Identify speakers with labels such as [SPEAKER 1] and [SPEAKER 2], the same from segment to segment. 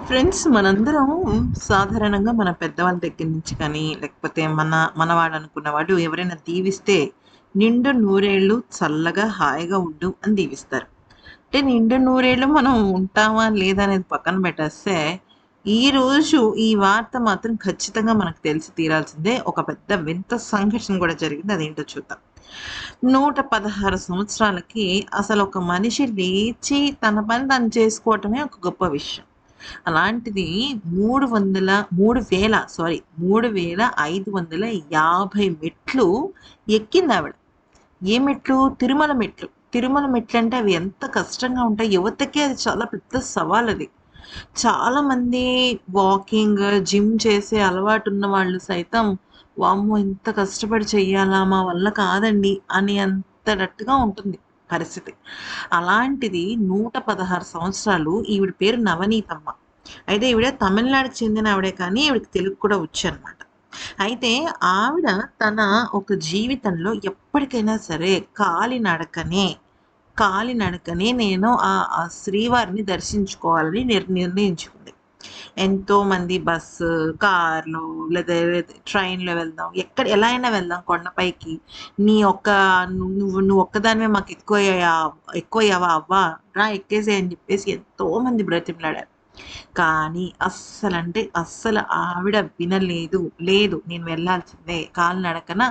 [SPEAKER 1] Friends మనందరం సాధారణంగా మన పెద్దవాళ్ళ దగ్గర నుంచి కానీ, లేకపోతే మనవాడు అనుకున్న వాడు ఎవరైనా దీవిస్తే, "నిండు నూరేళ్ళు చల్లగా హాయిగా ఉండు" అని దీవిస్తారు. అంటే నిండు నూరేళ్ళు మనం ఉంటామా లేదా అనేది పక్కన పెట్టేస్తే, ఈరోజు ఈ వార్త మాత్రం ఖచ్చితంగా మనకు తెలిసి తీరాల్సిందే. ఒక పెద్ద వింత సంఘటన కూడా జరిగింది. అదేంటో చూద్దాం. 116 సంవత్సరాలకి అసలొక మనిషి లేచి తన పని తను చేసుకోవటమే ఒక గొప్ప విషయం. అలాంటిది 3550 మెట్లు ఎక్కిందావిడ. ఏ మెట్లు? తిరుమల మెట్లు. తిరుమల మెట్లంటే అవి ఎంత కష్టంగా ఉంటాయి. యువతకే అది చాలా పెద్ద సవాలది. చాలామంది వాకింగ్, జిమ్ చేసే అలవాటున్న వాళ్ళు సైతం, వామ్మో! ఇంత కష్టపడి చెయ్యాలా? మా వల్ల కాదండి అని అంతటట్టుగా ఉంటుంది పరిస్థితి. అలాంటిది 116 సంవత్సరాలు ఈవిడ పేరు నవనీతమ్మ. అయితే ఈవిడ తమిళనాడుకి చెందిన ఆవిడే కానీ ఈవిడకి తెలుగు కూడా వచ్చనమాట. అయితే ఆవిడ తన ఒక జీవితంలో ఎప్పటికైనా సరే కాలినడకనే నేను ఆ శ్రీవారిని దర్శించుకోవాలని నిర్ణయించుకుంది. ఎంతోమంది బస్సు, కార్‌లో లేదా ట్రైన్‌లో వెళ్దాం. ఎలా అయినా వెళ్దాం కొండపైకి. నీ ఒక్క నువ్వు ఒక్కదానివే మాకు ఎక్కువయ్యావా అవ్వ! రా ఎక్కేసేయ్ అని చెప్పేసి ఎంతోమంది బ్రతిమలాడారు. కానీ అస్సలంటే అస్సలు ఆవిడ వినలేదు. లేదు నేను వెళ్ళాల్సిందే. కాలినడకన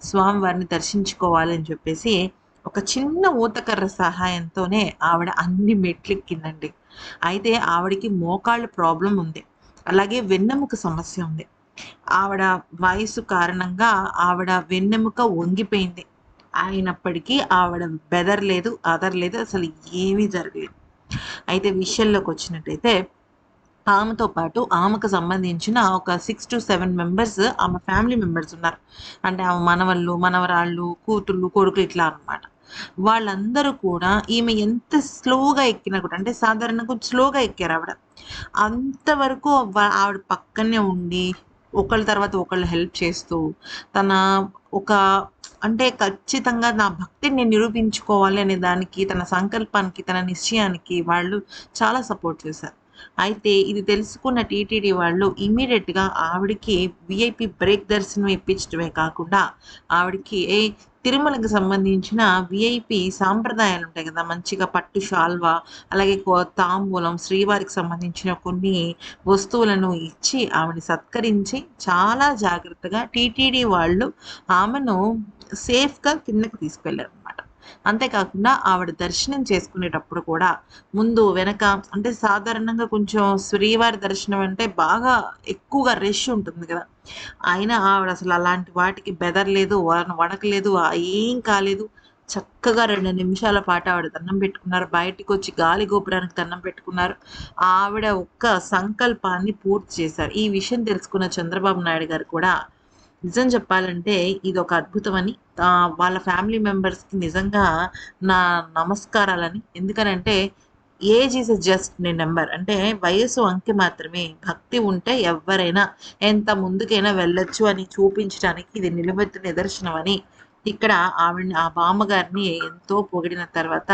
[SPEAKER 1] స్వామివారిని దర్శించుకోవాలి అని చెప్పేసి ఒక చిన్న ఊతకర్ర సహాయంతోనే ఆవిడ అన్ని మెట్లెక్కిందండి. అయితే ఆవిడకి మోకాళ్ళ ప్రాబ్లమ్ ఉంది. అలాగే వెన్నెముక సమస్య ఉంది. ఆవిడ వయసు కారణంగా ఆవిడ వెన్నెముక వంగిపోయింది. అయినప్పటికీ ఆవిడ బెదరలేదు, అదరలేదు. అసలు ఏమీ జరగలేదు. అయితే విషయంలోకొచ్చినట్టయితే ఆమెతో పాటు ఆమెకు సంబంధించిన ఒక 6-7 మెంబర్స్ ఆమె ఫ్యామిలీ మెంబర్స్ ఉన్నారు. అంటే ఆమె మనవళ్ళు, మనవరాళ్ళు, కూతుళ్ళు, కొడుకులు ఇట్లా అన్నమాట. వాళ్ళందరూ కూడా ఈమె ఎంత స్లోగా ఎక్కినా కూడా అంటే సాధారణంగా కొంచెం స్లోగా ఎక్కారావిడ. అంతవరకు ఆవిడ పక్కనే ఉండి ఒకళ్ళ తర్వాత ఒకళ్ళు హెల్ప్ చేస్తూ తన ఒక అంటే ఖచ్చితంగా నా భక్తిని నేను నిరూపించుకోవాలి అనే దానికి, తన సంకల్పానికి, తన నిశ్చయానికి వాళ్ళు చాలా సపోర్ట్ చేశారు. అయితే ఇది తెలుసుకున్న టీటీడీ వాళ్ళు ఇమ్మీడియేట్‌గా ఆవిడకి వీఐపీ బ్రేక్ దర్శనం ఇప్పించడమే కాకుండా, ఆవిడకి తిరుమలకి సంబంధించిన వీఐపీ సాంప్రదాయాలుంటాయి గదా! మంచిగా పట్టు శాల్వా, అలాగే తాంబూలం, శ్రీవారికి సంబంధించిన కొన్ని వస్తువులను ఇచ్చి, ఆవిడని సత్కరించి, చాలా జాగ్రత్తగా టీటీడీ వాళ్ళు ఆమెను సేఫ్‌గా కిందకి తీసుకెళ్లారనమాట. అంతేకాకుండా ఆవిడ దర్శనం చేసుకునేటప్పుడు కూడా ముందు, వెనక అంటే సాధారణంగా కొంచెం శ్రీవారి దర్శనం అంటే బాగా ఎక్కువగా రష్ ఉంటుంది గదా! అయినా ఆవిడసలు అలాంటి వాటికి బెదరలేదు, వణకలేదు, ఏం కాలేదు. చక్కగా 2 నిమిషాల పాటు ఆవిడ దండం పెట్టుకున్నారు. బయటికొచ్చి గాలి గోపురానికి దండం పెట్టుకున్నారు. ఆవిడ ఒక్క సంకల్పాన్ని పూర్తి చేశారు. ఈ విషయం తెలుసుకున్న చంద్రబాబు నాయుడు గారు కూడా నిజం చెప్పాలంటే ఇదొక అద్భుతమని, వాళ్ళ ఫ్యామిలీ మెంబర్స్‌కి నిజంగా నా నమస్కారాలని. ఎందుకనంటే age is just a number. అంటే వయస్సు అంకె మాత్రమే. భక్తి ఉంటే ఎవ్వరైనా ఎంత ముందుకైనా వెళ్ళొచ్చు అని చూపించడానికి ఇది నిలువెత్తు నిదర్శనం అని ఇక్కడ ఆవిడని ఆ బామ్మగారిని ఎంతో పొగిడిన తర్వాత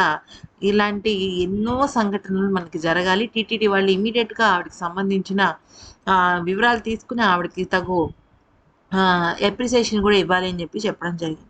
[SPEAKER 1] ఇలాంటి ఎన్నో సంఘటనలు మనకి జరగాలి. టీటీడీ వాళ్ళు ఇమ్మీడియేట్‌గా ఆవిడకి సంబంధించిన వివరాలు తీసుకొని ఆవిడకి తగు అప్రిసియేషన్ గూడా ఇవ్వాలి అని చెప్పి చెప్పడం జరిగింది.